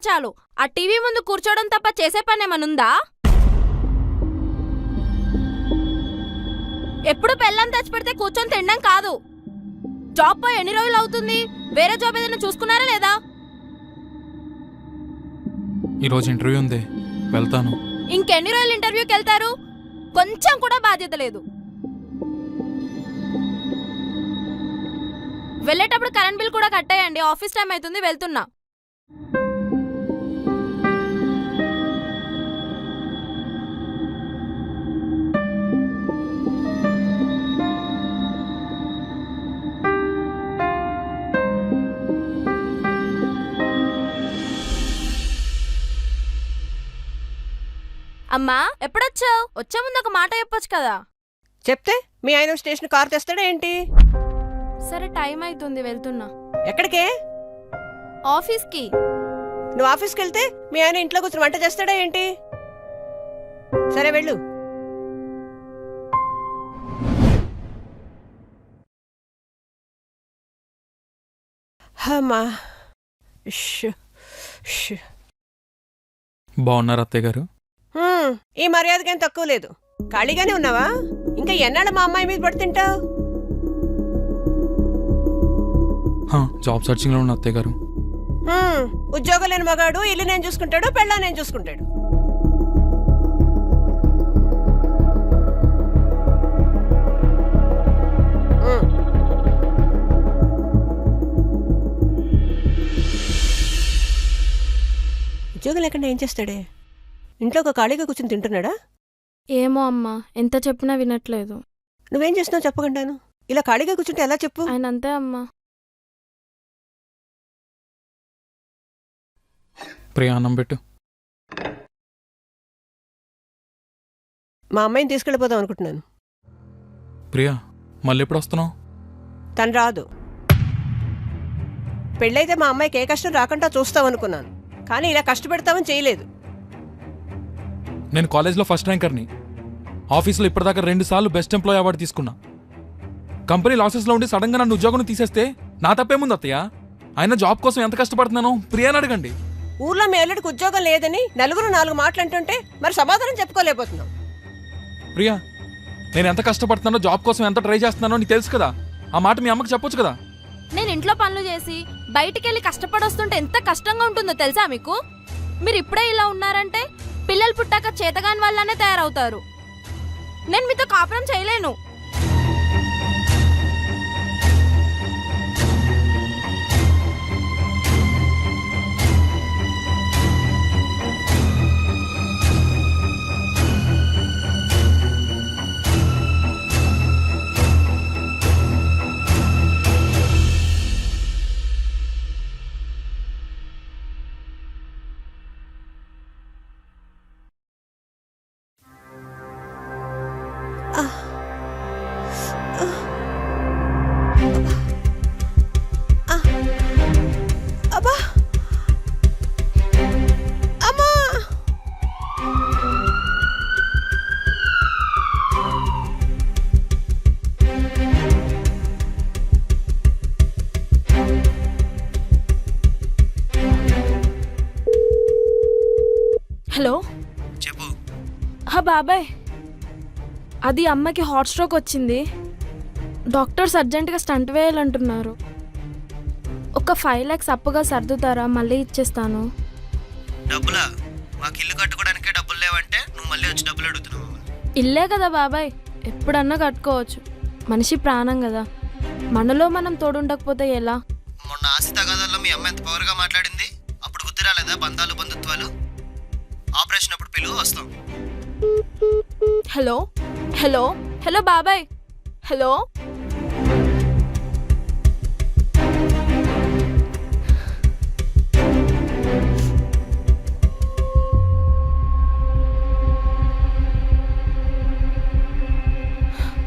చాలు ఆ టీవీ ముందు కూర్చోవడం తప్ప చేసే పని ఏమనుందా? ఎప్పుడు పెళ్ళాం తెచ్చిపెడితే కూర్చొని తినడం కాదు. జాబ్ పోయి ఎన్ని రోజులు అవుతుంది? వేరే జాబ్ ఏదైనా చూసుకున్నారా లేదా? ఈరోజు ఇంటర్వ్యూ ఉంది, వెళ్తాను. ఇంకెన్ని రోజులు ఇంటర్వ్యూకి వెళ్తారు? కొంచెం కూడా బాధ్యత లేదు. వెళ్ళేటప్పుడు కరెంట్ బిల్ కూడా కట్టేయండి. ఆఫీస్ టైం అవుతుంది, వెళ్తున్నా. అమ్మా, ఎప్పుడొచ్చావు? వచ్చే ముందు ఒక మాట చెప్పొచ్చు కదా. చెప్తే మీ ఆయన స్టేషన్ కార్ తెస్తాడా ఏంటి? సరే, టైం అవుతుంది, వెళ్తున్నా. ఎక్కడికే? ఆఫీస్కి. నువ్వు ఆఫీస్కి వెళ్తే మీ ఆయన ఇంట్లో కూర్చొని వంట చేస్తాడా ఏంటి? సరే వెళ్ళు. అమ్మా, బాగున్నారు అత్తయ్య గారు? ఈ మర్యాదకేం తక్కువ లేదు. ఖాళీగానే ఉన్నావా? ఇంకా ఎన్నాళ్ళు మా అమ్మాయి మీద పడి తింటావు? జాబ్ సర్చింగ్ లో ఉన్న అత్తయ్య గారు. ఉద్యోగం లేని మగాడు ఇల్లు నేను చూసుకుంటాడు, పెళ్ళా నేను చూసుకుంటాడు. ఉద్యోగం లేకుండా ఏం చేస్తాడే? ఇంట్లో ఒక ఖాళీగా కూర్చొని తింటున్నాడా? ఏమో అమ్మా, ఎంత చెప్పినా వినట్లేదు. నువ్వేం చేస్తున్నావు చెప్పకుండాను? ఇలా ఖాళీగా కూర్చుంటే ఎలా చెప్పు? ఆయన అంతే అమ్మా. ప్రియా, అన్నం పెట్టు. మా అమ్మాయిని తీసుకెళ్ళిపోదాం అనుకుంటున్నాను. ప్రియా, మళ్ళీ ఎప్పుడు వస్తున్నావు? తను రాదు. పెళ్ళైతే మా అమ్మాయికి ఏ కష్టం రాకుండా చూస్తావనుకున్నాను, కానీ ఇలా కష్టపెడతామని చేయలేదు. నేను కాలేజ్లో ఫస్ట్ ర్యాంకర్ని. ఆఫీస్లో ఇప్పటిదాకా 2 సార్లు బెస్ట్ ఎంప్లాయ్ అవార్డు తీసుకున్నా. కంపెనీ లాసెస్లో ఉండి సడన్గా నన్ను ఉద్యోగం తీసేస్తే నా తప్పేముంది అత్తయ్య? ఆయన జాబ్ కోసం ఎంత కష్టపడుతున్నానో ప్రియాని అడగండి. ఊర్లో మీ అల్లుడికి ఉద్యోగం లేదని నలుగురు 4 మాటలు అంటుంటే మరి సమాధానం చెప్పుకోలేకపోతున్నాం. ప్రియా, నేను ఎంత కష్టపడుతున్నానో, జాబ్ కోసం ఎంత ట్రై చేస్తున్నానో నీకు తెలుసు కదా. ఆ మాట మీ అమ్మకి చెప్పొచ్చు కదా. నేను ఇంట్లో పనులు చేసి బయటికెళ్ళి కష్టపడొస్తుంటే ఎంత కష్టంగా ఉంటుందో తెలుసా మీకు? మీరు ఇప్పుడే ఇలా ఉన్నారంటే పిల్లలు పుట్టాక చేతగాని వల్లనే తయారవుతారు. నేను మీతో కాపురం చేయలేను. అబ్బా, అమ్మా! హలో, చెప్పు. బాబాయ్, అది అమ్మకి హాట్ స్ట్రోక్ వచ్చింది. డాక్టర్స్ అర్జెంటుగా స్టంట్ వేయాలంటున్నారు. ఒక 5 lakhs అప్పుగా సర్దుతారా? మళ్ళీ ఇచ్చేస్తాను. డబ్బులా? మాకు ఇల్లు కట్టుకోవడానికే డబ్బులు లేవంటే నువ్వు మళ్ళీ వచ్చి డబ్బులు అడుగుతున్నావు. ఇల్లే కదా బాబాయ్, ఎప్పుడన్నా కట్టుకోవచ్చు. మనిషి ప్రాణం కదా, మనలో మనం తోడుండకపోతే ఎలా? మొన్న ఆస్తి తగాదాల్లో మీ అమ్మ ఎంత పవర్గా మాట్లాడింది. అప్పుడు గుర్తు రాలేదా బంధాలు బంధుత్వాలు? ఆపరేషన్ అప్పుడు పిలువు, వస్తాం. హలో హలో హలో బాబాయ్, హలో.